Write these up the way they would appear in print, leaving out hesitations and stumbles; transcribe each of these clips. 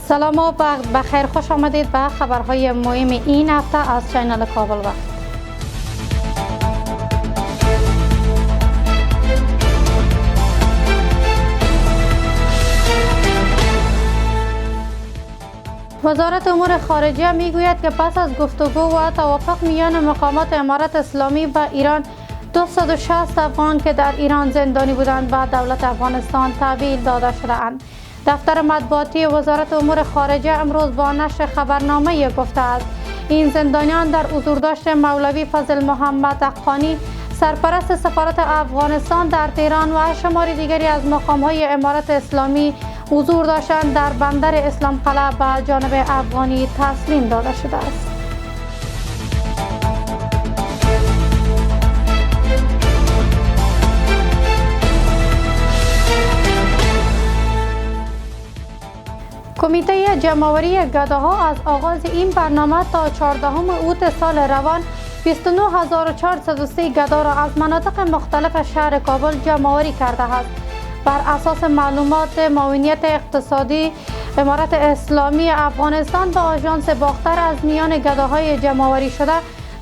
سلام و وقت بخیر، خوش آمدید به خبرهای مهم این هفته از چینل کابل وقت. وزارت امور خارجه میگوید که پس از گفتگو و توافق میان مقامات امارت اسلامی و ایران 260 افغان که در ایران زندانی بودند به دولت افغانستان تحویل داده شده‌اند. دفتر مطبوعاتی وزارت امور خارجه امروز با نشر خبرنامه گفته است این زندانیان در حضورداشت مولوی فضل محمد حقانی سرپرست سفارت افغانستان در تهران و شماری دیگری از مقام‌های امارت اسلامی حضور داشتند در بندر اسلام قلعه به جانب افغانی تسلیم داده شده است. کمیته جمع‌آوری گداها از آغاز این برنامه تا 14 اوت سال روان 29403 گدا را از مناطق مختلف شهر کابل جمع‌آوری کرده است. بر اساس معلومات معاونیت اقتصادی امارت اسلامی افغانستان با آژانس باختر از میان گداهای جمع‌آوری شده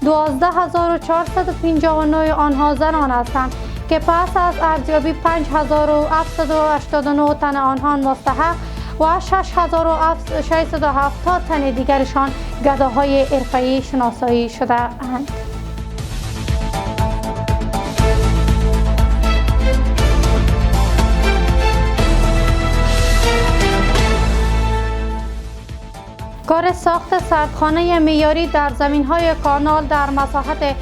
12459 آنها زنان هستند که پس از ارزیابی 5789 تن آنها مستحق و 6670 تن دیگرشان گداهای حرفه‌ای شناسایی شده اند. کار ساخت سردخانه معیاری در زمین‌های کانال در مساحت 10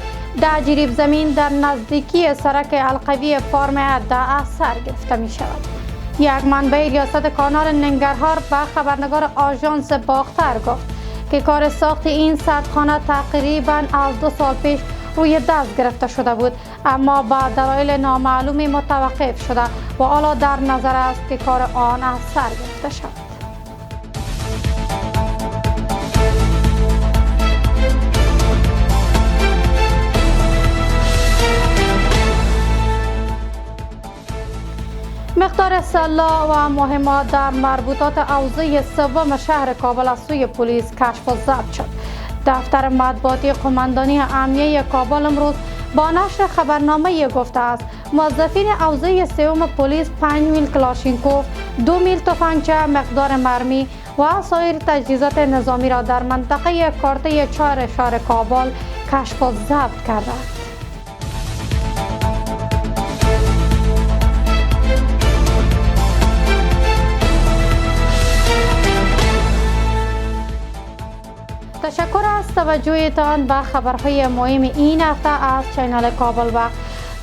جریب زمین در نزدیکی سرک القوی فارم عده سر گرفته می شود. یک منبع ریاست کانال ننگرهار به خبرنگار آژانس باختر گفت که کار ساخت این سردخانه تقریباً از 2 سال پیش روی دست گرفته شده بود، اما با دلایل نامعلومی متوقف شده و حالا در نظر است که کار آن از سر گرفته شود. مقدار سلاح و مهمات در مربوطات حوزه سوم شهر کابل از سوی پلیس کشف و ضبط شد. دفتر مطبوعاتی قماندانی امنیه کابل امروز با نشر خبرنامه گفته است موظفین حوزه سوم پلیس 5 میل کلاشینکوف، 2 میل تفنگچه، مقدار مرمی و سایر تجهیزات نظامی را در منطقه کارته 4 شهر کابل کشف و ضبط کردند. تشکر از توجهتان به خبرهای مهم این هفته از چینل کابل وقت.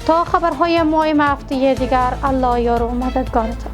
تا خبرهای مهم هفته دیگر، الله یار و مددگارتان.